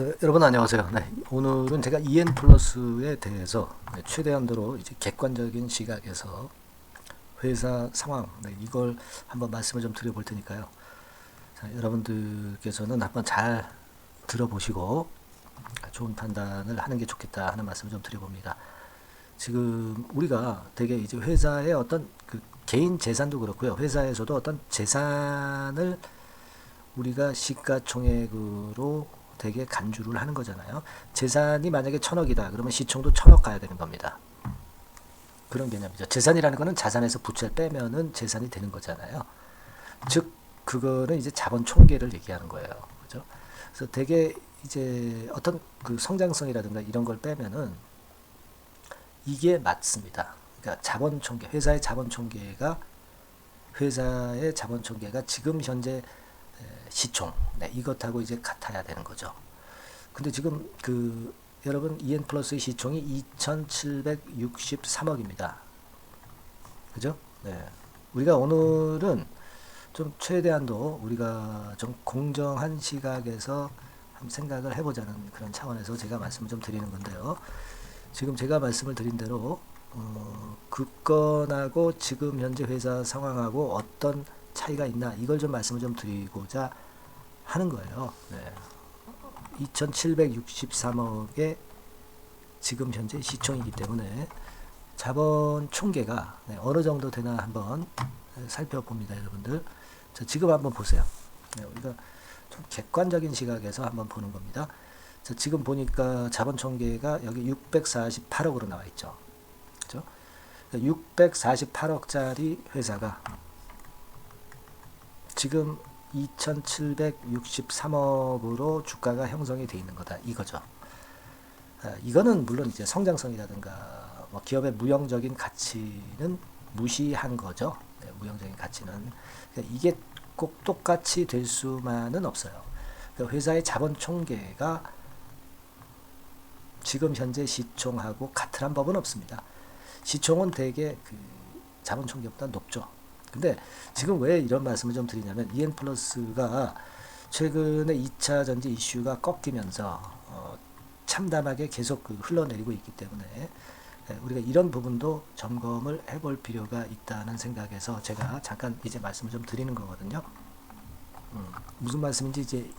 네, 여러분 안녕하세요. 네, 오늘은 제가 EN 플러스에 대해서 최대한도로 이제 객관적인 시각에서 회사 상황 이걸 한번 말씀을 좀 드려볼 테니까요. 자, 여러분들께서는 한번 잘 들어보시고 좋은 판단을 하는 게 좋겠다 하는 말씀을 좀 드려봅니다. 지금 우리가 되게 이제 회사의 어떤 그 개인 재산도 그렇고요. 회사에서도 어떤 재산을 우리가 시가총액으로 되게 간주를 하는 거잖아요. 재산이 만약에 1,000억이다. 그러면 시총도 1,000억 가야 되는 겁니다. 그런 개념이죠. 재산이라는 거는 자산에서 부채를 빼면은 재산이 되는 거잖아요. 즉 그거는 이제 자본 총계를 얘기하는 거예요. 그죠? 그래서 되게 이제 어떤 그 성장성이라든가 이런 걸 빼면은 이게 맞습니다. 그러니까 자본 총계, 회사의 자본 총계가 지금 현재 시총 이것하고 이제 같아야 되는 거죠. 근데 지금 그 여러분 EN 플러스의 시총이 2,763억입니다. 그죠? 네. 우리가 오늘은 좀 최대한도 우리가 좀 공정한 시각에서 한번 생각을 해보자는 그런 차원에서 제가 말씀을 좀 드리는 건데요. 지금 제가 말씀을 드린 대로 그 건하고 지금 현재 회사 상황하고 어떤 차이가 있나 이걸 좀 말씀을 좀 드리고자 하는 거예요. 네. 2,763억의 지금 현재 시총이기 때문에 자본 총계가 어느 정도 되나 한번 살펴봅니다, 여러분들. 자, 지금 한번 보세요. 우리가 좀 객관적인 시각에서 한번 보는 겁니다. 자, 지금 보니까 자본 총계가 여기 648억으로 나와 있죠. 그렇죠? 648억짜리 회사가 지금 2,763억으로 주가가 형성이 되어 있는 거다 이거죠. 이거는 물론 이제 성장성이라든가 뭐 기업의 무형적인 가치는 무시한 거죠. 네, 무형적인 가치는 그러니까 이게 꼭 똑같이 될 수만은 없어요. 그러니까 회사의 자본 총계가 지금 현재 시총하고 같으란 법은 없습니다. 시총은 대개 그 자본 총계보다 높죠. 근데 지금 왜 이런 말씀을 좀 드리냐면 EN 플러스가 최근에 2차 전지 이슈가 꺾이면서 참담하게 계속 흘러내리고 있기 때문에 우리가 이런 부분도 점검을 해볼 필요가 있다는 생각에서 제가 잠깐 이제 말씀을 좀 드리는 거거든요. 무슨 말씀인지 이제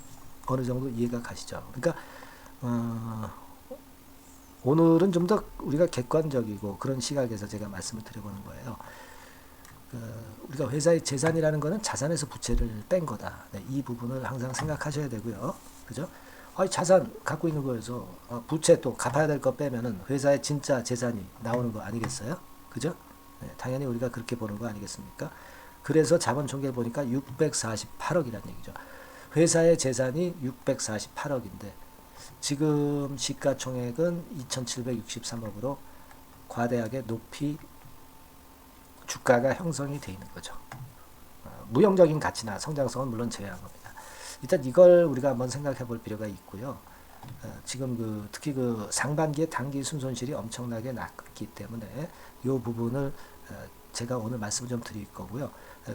어느 정도 이해가 가시죠? 그러니까 오늘은 좀 더 우리가 객관적이고 그런 시각에서 제가 말씀을 드려보는 거예요. 우리가 회사의 재산이라는 거는 자산에서 부채를 뺀 거다. 네, 이 부분을 항상 생각하셔야 되고요. 그죠? 자산 갖고 있는 거에서 부채 또 갚아야 될 거 빼면은 회사의 진짜 재산이 나오는 거 아니겠어요? 그죠? 네, 당연히 우리가 그렇게 보는 거 아니겠습니까? 그래서 자본 총계를 보니까 648억이라는 얘기죠. 회사의 재산이 648억인데 지금 시가총액은 2,763억으로 과대하게 높이 주가가 형성이 되어 있는 거죠. 무형적인 가치나 성장성은 물론 제외한 겁니다. 일단 이걸 우리가 한번 생각해 볼 필요가 있고요. 지금 특히 상반기에 단기 순손실이 엄청나게 났기 때문에 이 부분을 제가 오늘 말씀을 좀 드릴 거고요.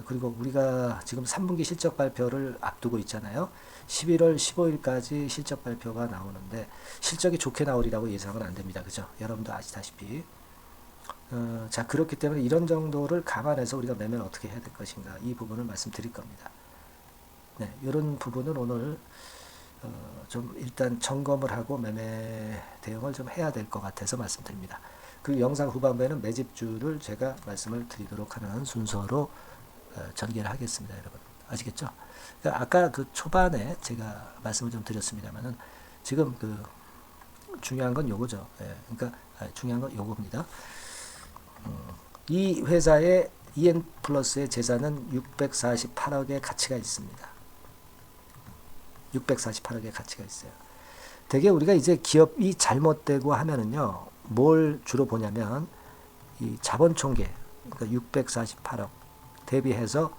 그리고 우리가 지금 3분기 실적 발표를 앞두고 있잖아요. 11월 15일까지 실적 발표가 나오는데 실적이 좋게 나오리라고 예상은 안 됩니다. 그죠? 여러분도 아시다시피. 자, 그렇기 때문에 이런 정도를 감안해서 우리가 매매를 어떻게 해야 될 것인가 이 부분을 말씀드릴 겁니다. 네, 이런 부분은 오늘 좀 일단 점검을 하고 매매 대응을 좀 해야 될 것 같아서 말씀드립니다. 그 영상 후반부에는 매집주를 제가 말씀을 드리도록 하는 순서로 전개를 하겠습니다, 여러분. 아시겠죠? 그러니까 아까 그 초반에 제가 말씀을 좀 드렸습니다만은 지금 중요한 건 요거죠. 예, 그러니까 중요한 건 요겁니다. 이 회사의 EN 플러스의 재산은 648억의 가치가 있습니다. 648억의 가치가 있어요. 되게 우리가 이제 기업이 잘못되고 하면은요, 뭘 주로 보냐면 이 자본 총계, 그러니까 648억 대비해서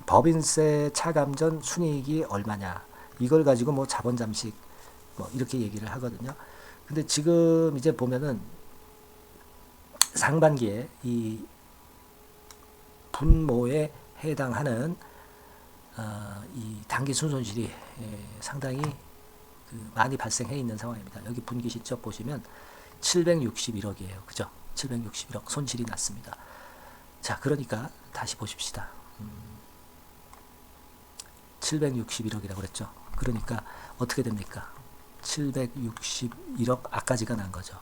법인세 차감 전 순이익이 얼마냐 이걸 가지고 뭐 자본 잠식 뭐 이렇게 얘기를 하거든요. 근데 지금 이제 보면은 상반기에 이 분모에 해당하는 이 단기 순손실이 상당히 많이 발생해 있는 상황입니다. 여기 분기 실적 보시면 761억이에요. 그죠? 761억 손실이 났습니다. 자, 그러니까 다시 보십시다. 761억이라고 그랬죠. 그러니까 어떻게 됩니까? 761억 아까지가 난 거죠.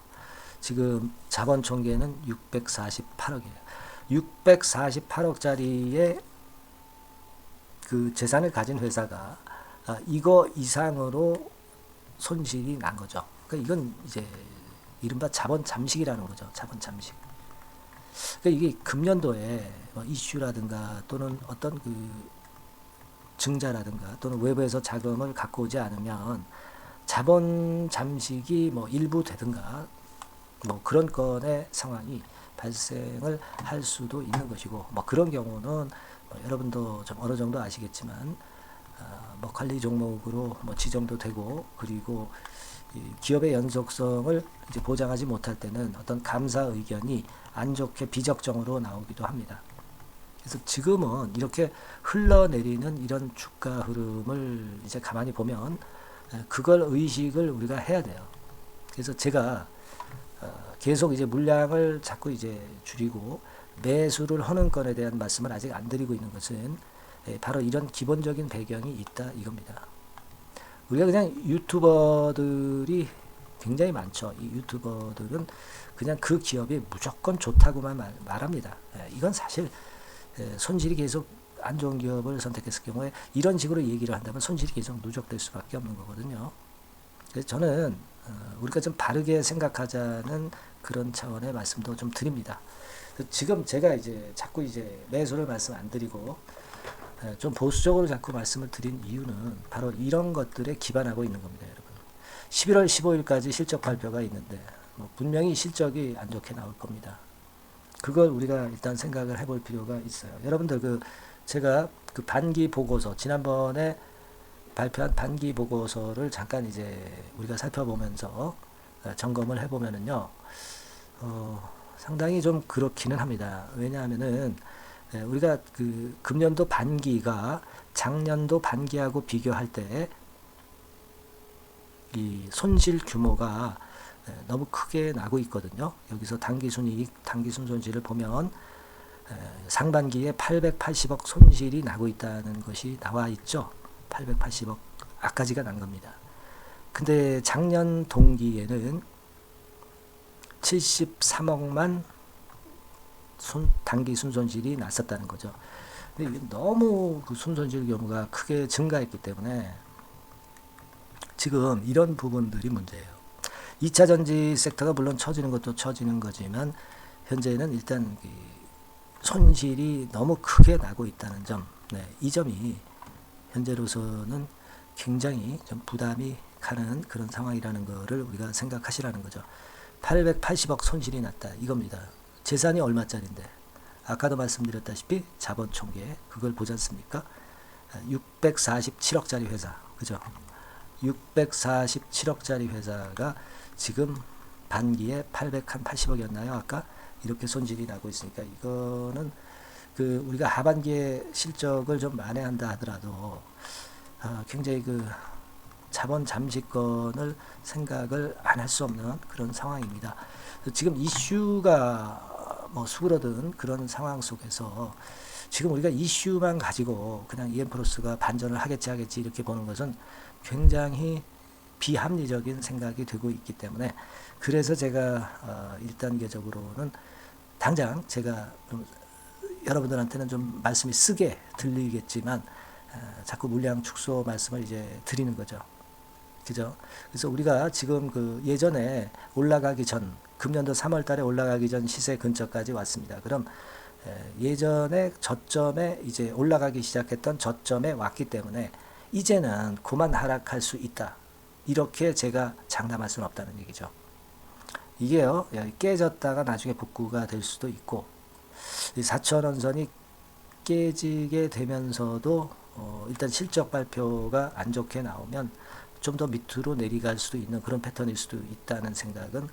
지금 자본 총계는 648억이에요. 648억짜리의 그 재산을 가진 회사가 이거 이상으로 손실이 난 거죠. 그러니까 이건 이제 이른바 자본 잠식이라는 거죠. 자본 잠식. 그러니까 이게 금년도에 뭐 이슈라든가 또는 어떤 그 증자라든가 또는 외부에서 자금을 갖고 오지 않으면 자본 잠식이 뭐 일부 되든가 뭐 그런 건의 상황이 발생을 할 수도 있는 것이고, 뭐 그런 경우는 뭐 여러분도 좀 어느 정도 아시겠지만 뭐 관리 종목으로 뭐 지정도 되고, 그리고 이 기업의 연속성을 이제 보장하지 못할 때는 어떤 감사 의견이 안 좋게 비적정으로 나오기도 합니다. 그래서 지금은 이렇게 흘러내리는 이런 주가 흐름을 이제 가만히 보면 그걸 의식을 우리가 해야 돼요. 그래서 제가 계속 이제 물량을 자꾸 이제 줄이고 매수를 하는 건에 대한 말씀을 아직 안 드리고 있는 것은 바로 이런 기본적인 배경이 있다 이겁니다. 우리가 그냥 유튜버들이 굉장히 많죠. 이 유튜버들은 그냥 그 기업이 무조건 좋다고만 말합니다. 이건 사실 손실이 계속 안 좋은 기업을 선택했을 경우에 이런 식으로 얘기를 한다면 손실이 계속 누적될 수밖에 없는 거거든요. 그래서 저는 우리가 좀 바르게 생각하자는 그런 차원의 말씀도 좀 드립니다. 지금 제가 이제 자꾸 이제 매수를 말씀 안 드리고 좀 보수적으로 자꾸 말씀을 드린 이유는 바로 이런 것들에 기반하고 있는 겁니다, 여러분. 11월 15일까지 실적 발표가 있는데 뭐 분명히 실적이 안 좋게 나올 겁니다. 그걸 우리가 일단 생각을 해볼 필요가 있어요. 여러분들 제가 그 반기 보고서 지난번에 발표한 반기 보고서를 잠깐 이제 우리가 살펴보면서 점검을 해보면은요, 상당히 좀 그렇기는 합니다. 왜냐하면은 우리가 그 금년도 반기가 작년도 반기하고 비교할 때 이 손실 규모가 너무 크게 나고 있거든요. 여기서 당기순이익, 당기순손실을 보면 상반기에 880억 손실이 나고 있다는 것이 나와 있죠. 880억 아까지가 난 겁니다. 근데 작년 동기에는 73억만 단기 순손실이 났었다는 거죠. 근데 이게 너무 그 순손실 규모가 크게 증가했기 때문에 지금 이런 부분들이 문제예요. 2차 전지 섹터가 물론 처지는 것도 처지는 거지만 현재는 일단 손실이 너무 크게 나고 있다는 점, 이 점이 현재로서는 굉장히 좀 부담이 가는 그런 상황이라는 거를 우리가 생각하시라는 거죠. 880억 손실이 났다 이겁니다. 재산이 얼마짜리인데 아까도 말씀드렸다시피 자본 총계 그걸 보지 않습니까? 647억짜리 회사, 그죠? 647억짜리 회사가 지금 반기에 880억이었나요? 아까 이렇게 손실이 나고 있으니까 이거는 그 우리가 하반기에 실적을 좀 만회한다 하더라도 굉장히 그 자본 잠식권을 생각을 안 할 수 없는 그런 상황입니다. 지금 이슈가 뭐 수그러든 그런 상황 속에서 지금 우리가 이슈만 가지고 그냥 EM플러스가 반전을 하겠지 이렇게 보는 것은 굉장히 비합리적인 생각이 되고 있기 때문에 그래서 제가 1단계적으로는 당장 제가 좀 여러분들한테는 좀 말씀이 쓰게 들리겠지만 자꾸 물량 축소 말씀을 이제 드리는 거죠. 그죠? 그래서 우리가 지금 그 예전에 올라가기 전 금년도 3월 달에 올라가기 전 시세 근처까지 왔습니다. 그럼 예전에 저점에 이제 올라가기 시작했던 저점에 왔기 때문에 이제는 그만 하락할 수 있다. 이렇게 제가 장담할 수는 없다는 얘기죠. 이게요, 깨졌다가 나중에 복구가 될 수도 있고, 4,000원선이 깨지게 되면서도 일단 실적 발표가 안 좋게 나오면 좀 더 밑으로 내려갈 수도 있는 그런 패턴일 수도 있다는 생각은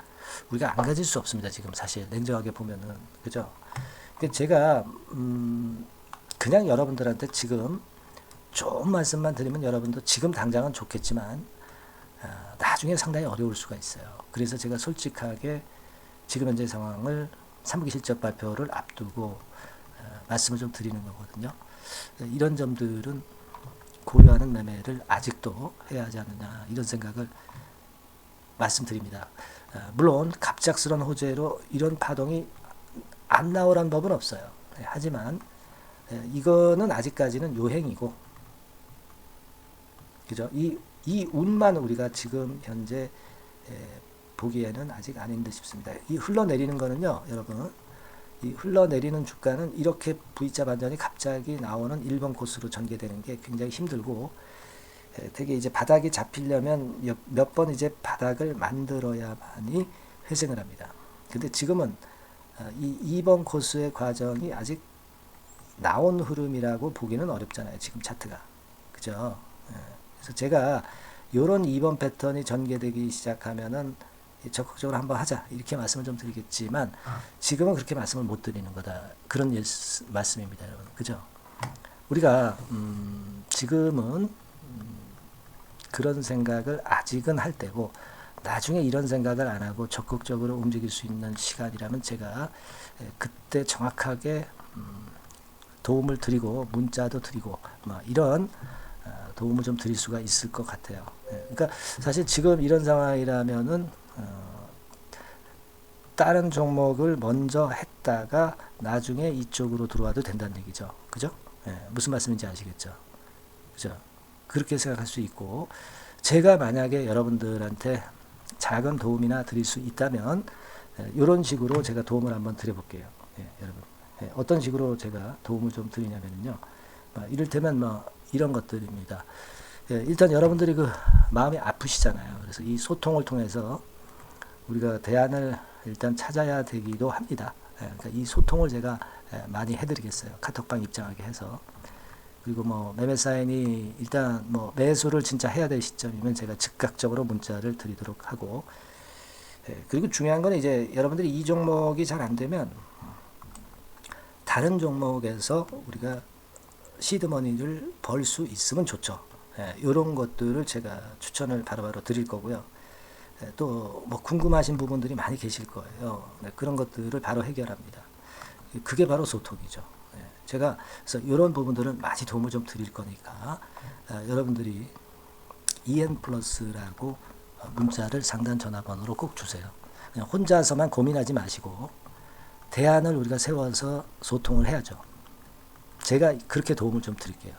우리가 안 가질 수 없습니다. 지금 사실 냉정하게 보면은, 그죠? 제가 그냥 여러분들한테 지금 좋은 말씀만 드리면 여러분도 지금 당장은 좋겠지만 나중에 상당히 어려울 수가 있어요. 그래서 제가 솔직하게 지금 현재 상황을 3분기 실적 발표를 앞두고 말씀을 좀 드리는 거거든요. 이런 점들은 고려하는 매매를 아직도 해야 하지 않느냐 이런 생각을 말씀드립니다. 물론 갑작스러운 호재로 이런 파동이 안 나오란 법은 없어요. 하지만 이거는 아직까지는 요행이고, 그죠? 이 운만 우리가 지금 현재 보기에는 아직 아닌 듯 싶습니다. 이 흘러내리는 거는요, 여러분, 이 흘러내리는 주가는 이렇게 V자 반전이 갑자기 나오는 1번 코스로 전개되는 게 굉장히 힘들고, 되게 이제 바닥이 잡히려면 몇 번 이제 바닥을 만들어야만이 회생을 합니다. 근데 지금은 이 2번 코스의 과정이 아직 나온 흐름이라고 보기는 어렵잖아요. 지금 차트가. 그죠? 그래서 제가 요런 2번 패턴이 전개되기 시작하면은 적극적으로 한번 하자 이렇게 말씀을 좀 드리겠지만 지금은 그렇게 말씀을 못 드리는 거다. 그런 말씀입니다, 여러분. 그죠? 우리가 지금은 그런 생각을 아직은 할 때고, 나중에 이런 생각을 안 하고 적극적으로 움직일 수 있는 시간이라면 제가 그때 정확하게 도움을 드리고 문자도 드리고 이런 도움을 좀 드릴 수가 있을 것 같아요. 그러니까 사실 지금 이런 상황이라면은 다른 종목을 먼저 했다가 나중에 이쪽으로 들어와도 된다는 얘기죠. 그죠? 무슨 말씀인지 아시겠죠? 그죠? 그렇게 생각할 수 있고, 제가 만약에 여러분들한테 작은 도움이나 드릴 수 있다면 이런 식으로 제가 도움을 한번 드려볼게요. 여러분. 어떤 식으로 제가 도움을 좀 드리냐면요. 이를테면 이런 것들입니다. 일단 여러분들이 그 마음이 아프시잖아요. 그래서 이 소통을 통해서 우리가 대안을 일단 찾아야 되기도 합니다. 그러니까 이 소통을 제가 많이 해드리겠어요. 카톡방 입장하게 해서. 그리고 매매 사인이 일단 매수를 진짜 해야 될 시점이면 제가 즉각적으로 문자를 드리도록 하고, 그리고 중요한 건 이제 여러분들이 이 종목이 잘 안 되면 다른 종목에서 우리가 시드머니를 벌 수 있으면 좋죠. 이런 것들을 제가 추천을 바로바로 드릴 거고요. 또 궁금하신 부분들이 많이 계실 거예요. 그런 것들을 바로 해결합니다. 그게 바로 소통이죠. 제가 그래서 이런 부분들은 많이 도움을 좀 드릴 거니까 여러분들이 EN 플러스라고 문자를 상단 전화번호로 꼭 주세요. 그냥 혼자서만 고민하지 마시고 대안을 우리가 세워서 소통을 해야죠. 제가 그렇게 도움을 좀 드릴게요.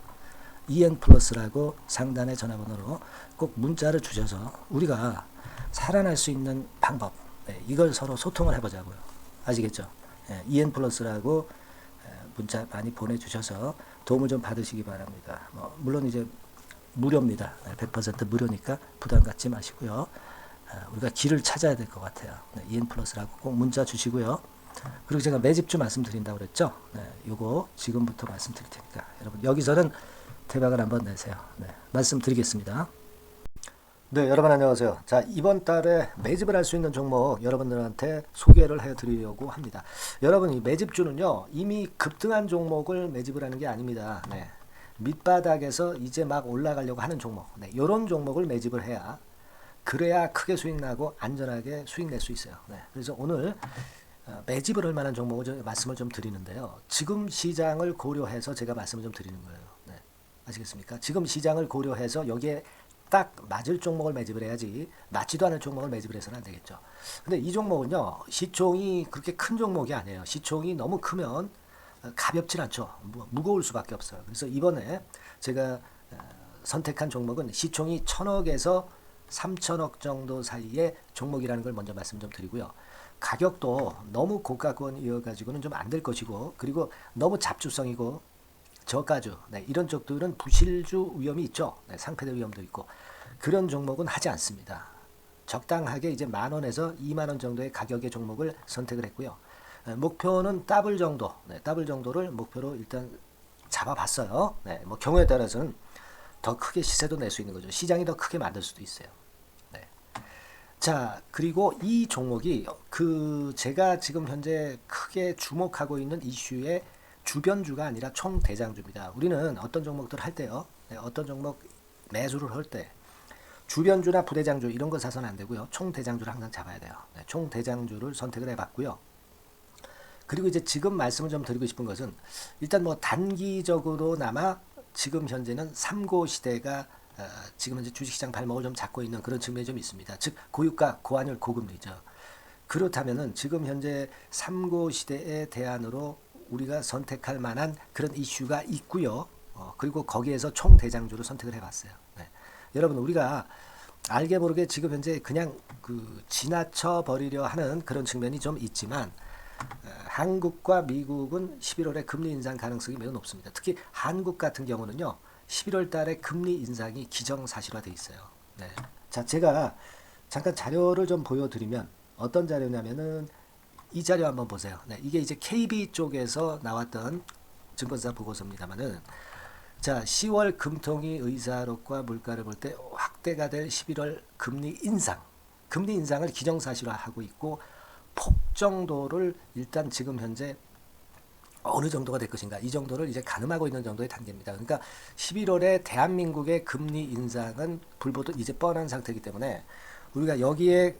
EN 플러스라고 상단의 전화번호로 꼭 문자를 주셔서 우리가 살아날 수 있는 방법, 이걸 서로 소통을 해보자고요. 아시겠죠? EN 플러스라고 문자 많이 보내주셔서 도움을 좀 받으시기 바랍니다. 물론 이제 무료입니다. 100% 무료니까 부담 갖지 마시고요. 우리가 길을 찾아야 될 것 같아요. EN 플러스라고 꼭 문자 주시고요. 그리고 제가 매집주 말씀드린다고 그랬죠. 요거 지금부터 말씀드릴 테니까 여러분 여기서는 대박을 한번 내세요. 말씀드리겠습니다. 네, 여러분 안녕하세요. 자, 이번 달에 매집을 할 수 있는 종목 여러분들한테 소개를 해드리려고 합니다. 여러분, 이 매집주는요, 이미 급등한 종목을 매집을 하는 게 아닙니다. 밑바닥에서 이제 막 올라가려고 하는 종목, 이런 종목을 매집을 해야, 그래야 크게 수익 나고 안전하게 수익 낼 수 있어요. 그래서 오늘 매집을 할 만한 종목을 말씀을 좀 드리는데요. 지금 시장을 고려해서 제가 말씀을 좀 드리는 거예요. 아시겠습니까? 지금 시장을 고려해서 여기에 딱 맞을 종목을 매집을 해야지 맞지도 않을 종목을 매집을 해서는 안 되겠죠. 근데 이 종목은요, 시총이 그렇게 큰 종목이 아니에요. 시총이 너무 크면 가볍진 않죠. 무거울 수밖에 없어요. 그래서 이번에 제가 선택한 종목은 시총이 1000억에서 3000억 정도 사이의 종목이라는 걸 먼저 말씀 좀 드리고요. 가격도 너무 고가권이어가지고는 좀 안 될 것이고, 그리고 너무 잡주성이고 저가주, 이런 쪽들은 부실주 위험이 있죠. 상패될 위험도 있고, 그런 종목은 하지 않습니다. 적당하게 이제 10,000원에서 20,000원 정도의 가격의 종목을 선택을 했고요. 목표는 더블 정도, 더블 정도를 목표로 일단 잡아봤어요. 경우에 따라서는 더 크게 시세도 낼 수 있는 거죠. 시장이 더 크게 만들 수도 있어요. 자, 그리고 이 종목이 제가 지금 현재 크게 주목하고 있는 이슈의 주변주가 아니라 총대장주입니다. 우리는 어떤 종목들 할 때요, 어떤 종목 매수를 할 때 주변주나 부대장주 이런 거 사서는 안 되고요. 총대장주를 항상 잡아야 돼요. 네, 총대장주를 선택을 해봤고요. 그리고 이제 지금 말씀을 좀 드리고 싶은 것은 일단 뭐 단기적으로나마 지금 현재는 삼고 시대가 지금 현재 주식시장 발목을 좀 잡고 있는 그런 측면이 좀 있습니다. 즉 고유가, 고환율, 고금리죠. 그렇다면은 지금 현재 삼고 시대의 대안으로 우리가 선택할 만한 그런 이슈가 있고요. 그리고 거기에서 총대장주를 선택을 해봤어요. 네. 여러분 우리가 알게 모르게 지금 현재 그냥 지나쳐 버리려 하는 그런 측면이 좀 있지만 한국과 미국은 11월에 금리 인상 가능성이 매우 높습니다. 특히 한국 같은 경우는요. 11월 달에 금리 인상이 기정사실화되어 있어요. 네. 자, 제가 잠깐 자료를 좀 보여드리면 어떤 자료냐면은 이 자료 한번 보세요. 네, 이게 이제 KB 쪽에서 나왔던 증권사 보고서입니다만은 자, 10월 금통위 의사록과 물가를 볼 때 확대가 될 11월 금리 인상을 기정사실화하고 있고 폭 정도를 일단 지금 현재 어느 정도가 될 것인가 이 정도를 이제 가늠하고 있는 정도의 단계입니다. 그러니까 11월에 대한민국의 금리 인상은 불보듯 이제 뻔한 상태이기 때문에 우리가 여기에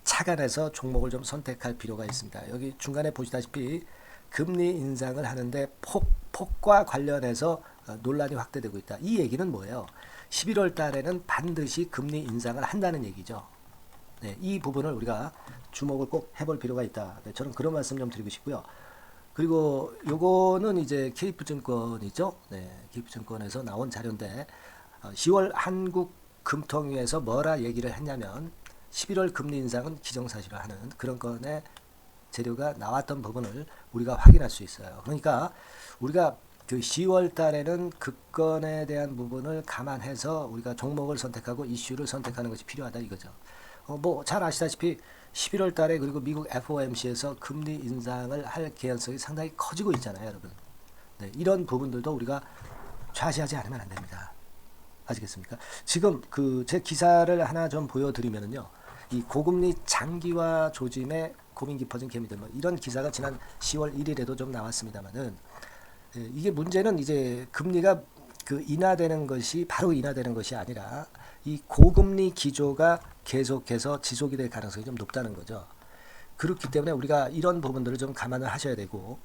착안해서 종목을 좀 선택할 필요가 있습니다. 여기 중간에 보시다시피 금리 인상을 하는데 폭과 관련해서 논란이 확대되고 있다. 이 얘기는 뭐예요? 11월 달에는 반드시 금리 인상을 한다는 얘기죠. 네, 이 부분을 우리가 주목을 꼭 해볼 필요가 있다. 네, 저는 그런 말씀 좀 드리고 싶고요. 그리고 요거는 이제 KF증권이죠. 네, KF증권에서 나온 자료인데 10월 한국 금통위에서 뭐라 얘기를 했냐면 11월 금리 인상은 기정사실화하는 그런 건의 재료가 나왔던 부분을 우리가 확인할 수 있어요. 그러니까 우리가 그 10월 달에는 그 건에 대한 부분을 감안해서 우리가 종목을 선택하고 이슈를 선택하는 것이 필요하다 이거죠. 뭐 잘 아시다시피 11월 달에 그리고 미국 FOMC에서 금리 인상을 할 개연성이 상당히 커지고 있잖아요, 여러분. 네, 이런 부분들도 우리가 좌시하지 않으면 안 됩니다. 아시겠습니까? 지금 제 기사를 하나 좀 보여드리면은요, 이 고금리 장기화 조짐에 고민 깊어진 개미들 뭐 이런 기사가 지난 10월 1일에도 좀 나왔습니다만은 이게 문제는 이제 금리가 인하되는 것이 바로 인하되는 것이 아니라 이 고금리 기조가 계속해서 지속이 될 가능성이 좀 높다는 거죠. 그렇기 때문에 우리가 이런 부분들을 좀 감안을 하셔야 되고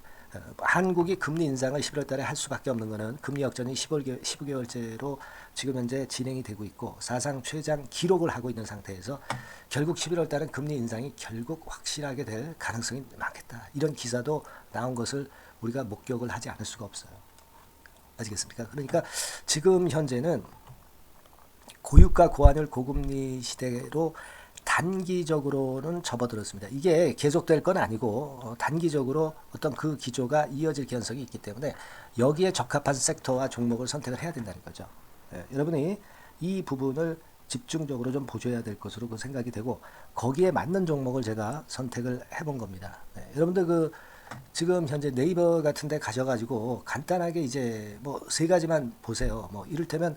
한국이 금리 인상을 11월 달에 할 수밖에 없는 것은 금리 역전이 15개월째로 지금 현재 진행이 되고 있고 사상 최장 기록을 하고 있는 상태에서 결국 11월 달은 금리 인상이 결국 확실하게 될 가능성이 많겠다. 이런 기사도 나온 것을 우리가 목격을 하지 않을 수가 없어요. 아시겠습니까? 그러니까 지금 현재는 고유가 고환율 고금리 시대로 단기적으로는 접어들었습니다. 이게 계속될 건 아니고 단기적으로 어떤 그 기조가 이어질 개연성이 있기 때문에 여기에 적합한 섹터와 종목을 선택을 해야 된다는 거죠. 여러분이 이 부분을 집중적으로 좀 보셔야 될 것으로 생각이 되고 거기에 맞는 종목을 제가 선택을 해본 겁니다. 여러분들 지금 현재 네이버 같은 데 가셔가지고 간단하게 이제 뭐 세 가지만 보세요. 뭐 이를테면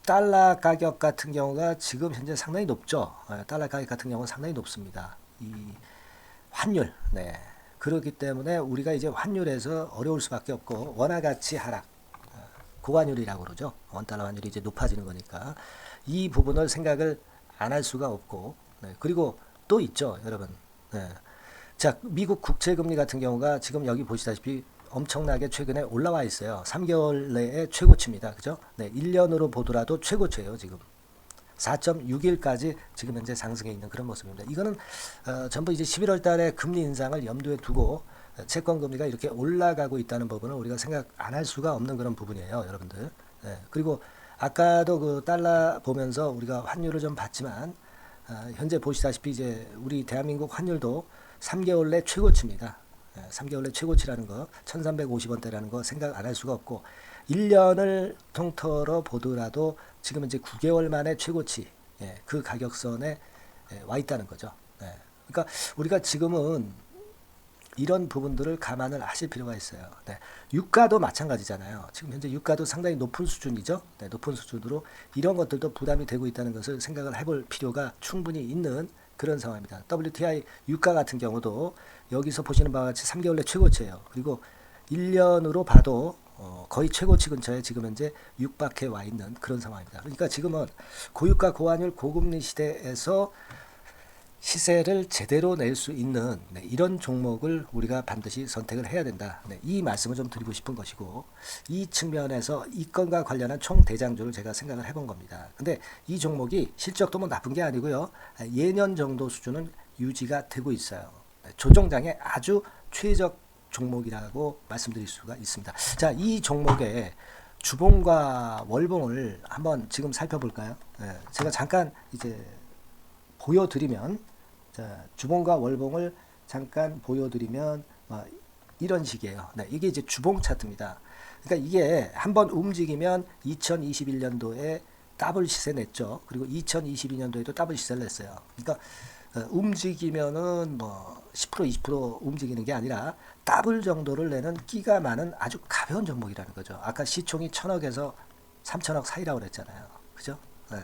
달러 가격 같은 경우가 지금 현재 상당히 높죠. 달러 가격 같은 경우는 상당히 높습니다. 이 환율, 네. 그렇기 때문에 우리가 이제 환율에서 어려울 수밖에 없고 원화 가치 하락, 고환율이라고 그러죠. 원달러 환율이 이제 높아지는 거니까 이 부분을 생각을 안 할 수가 없고, 네. 그리고 또 있죠, 여러분. 네. 자, 미국 국채금리 같은 경우가 지금 여기 보시다시피 엄청나게 최근에 올라와 있어요. 3개월 내에 최고치입니다. 그죠? 네, 1년으로 보더라도 최고치예요, 지금. 4.61까지 지금 현재 상승해 있는 그런 모습입니다. 이거는 전부 이제 11월 달에 금리 인상을 염두에 두고 채권 금리가 이렇게 올라가고 있다는 부분을 우리가 생각 안 할 수가 없는 그런 부분이에요, 여러분들. 네, 그리고 아까도 달러 보면서 우리가 환율을 좀 봤지만 현재 보시다시피 이제 우리 대한민국 환율도 3개월 내 최고치입니다. 3개월 내 최고치라는 거 1350원대라는 거 생각 안 할 수가 없고 1년을 통틀어 보더라도 지금 이제 9개월 만에 최고치 그 가격선에 와 있다는 거죠. 그러니까 우리가 지금은 이런 부분들을 감안을 하실 필요가 있어요. 유가도 마찬가지잖아요. 지금 현재 유가도 상당히 높은 수준이죠. 높은 수준으로 이런 것들도 부담이 되고 있다는 것을 생각을 해볼 필요가 충분히 있는 그런 상황입니다. WTI 유가 같은 경우도 여기서 보시는 바와 같이 3개월 내 최고치예요. 그리고 1년으로 봐도 거의 최고치 근처에 지금 현재 육박해 와 있는 그런 상황입니다. 그러니까 지금은 고유가 고환율 고금리 시대에서 시세를 제대로 낼 수 있는 이런 종목을 우리가 반드시 선택을 해야 된다. 이 말씀을 좀 드리고 싶은 것이고, 이 측면에서 이 건과 관련한 총 대장주를 제가 생각을 해본 겁니다. 근데 이 종목이 실적도 뭐 나쁜 게 아니고요. 예년 정도 수준은 유지가 되고 있어요. 조정장의 아주 최적 종목이라고 말씀드릴 수가 있습니다. 자, 이 종목의 주봉과 월봉을 한번 지금 살펴볼까요? 제가 잠깐 이제 보여드리면, 자, 주봉과 월봉을 잠깐 보여드리면 이런 식이에요. 이게 이제 주봉 차트입니다. 그러니까 이게 한번 움직이면 2021년도에 더블 시세 냈죠. 그리고 2022년도에도 더블 시세를 냈어요. 그러니까 움직이면은 뭐 10% 20% 움직이는 게 아니라 더블 정도를 내는 끼가 많은 아주 가벼운 종목이라는 거죠. 아까 시총이 1000억에서 3000억 사이라고 그랬잖아요. 그죠? 네.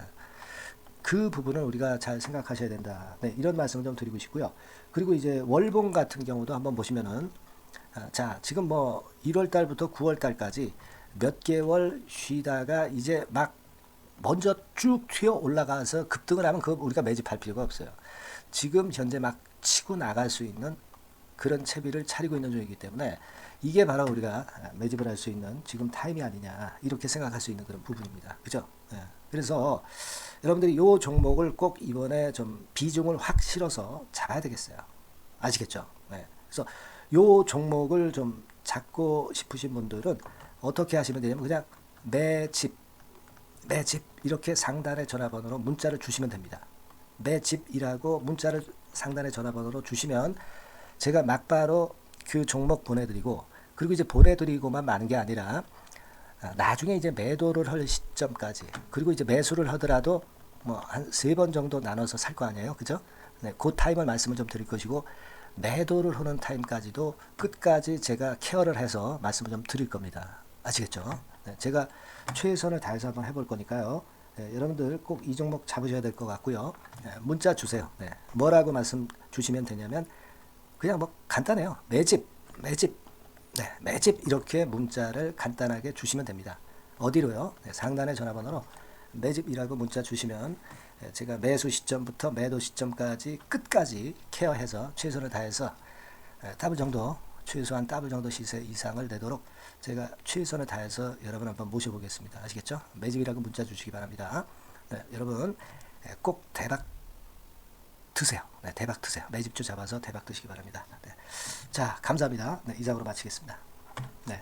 그 부분을 우리가 잘 생각하셔야 된다. 네, 이런 말씀을 좀 드리고 싶고요. 그리고 이제 월봉 같은 경우도 한번 보시면은, 자, 지금 뭐 1월 달부터 9월 달까지 몇 개월 쉬다가 이제 막 먼저 쭉 튀어 올라가서 급등을 하면 그거 우리가 매집할 필요가 없어요. 지금 현재 막 치고 나갈 수 있는 그런 채비를 차리고 있는 중이기 때문에 이게 바로 우리가 매집을 할 수 있는 지금 타임이 아니냐, 이렇게 생각할 수 있는 그런 부분입니다. 그죠? 예. 그래서 여러분들이 이 종목을 꼭 이번에 좀 비중을 확 실어서 잡아야 되겠어요. 아시겠죠? 네. 그래서 이 종목을 좀 잡고 싶으신 분들은 어떻게 하시면 되냐면 그냥 매집 이렇게 상단의 전화번호로 문자를 주시면 됩니다. 매집이라고 문자를 상단의 전화번호로 주시면 제가 막바로 그 종목 보내드리고, 그리고 이제 보내드리고만 마는 게 아니라 나중에 이제 매도를 할 시점까지, 그리고 이제 매수를 하더라도 뭐 한 3번 정도 나눠서 살 거 아니에요. 그죠? 네, 그 타임을 말씀을 좀 드릴 것이고, 매도를 하는 타임까지도 끝까지 제가 케어를 해서 말씀을 좀 드릴 겁니다. 아시겠죠? 네, 제가 최선을 다해서 한번 해볼 거니까요. 네, 여러분들 꼭 이 종목 잡으셔야 될 것 같고요. 네, 문자 주세요. 네, 뭐라고 말씀 주시면 되냐면 그냥 뭐 간단해요. 매집 네, 매집 이렇게 문자를 간단하게 주시면 됩니다. 어디로요? 네, 상단의 전화번호로 매집이라고 문자 주시면 제가 매수 시점부터 매도 시점까지 끝까지 케어해서 최선을 다해서 더블 정도, 최소한 더블 정도 시세 이상을 내도록 제가 최선을 다해서 여러분 한번 모셔보겠습니다. 아시겠죠? 매집이라고 문자 주시기 바랍니다. 네, 여러분 꼭 대박 드세요. 네, 대박 드세요. 매집주 잡아서 대박 드시기 바랍니다. 네. 자, 감사합니다. 네, 이상으로 마치겠습니다. 네.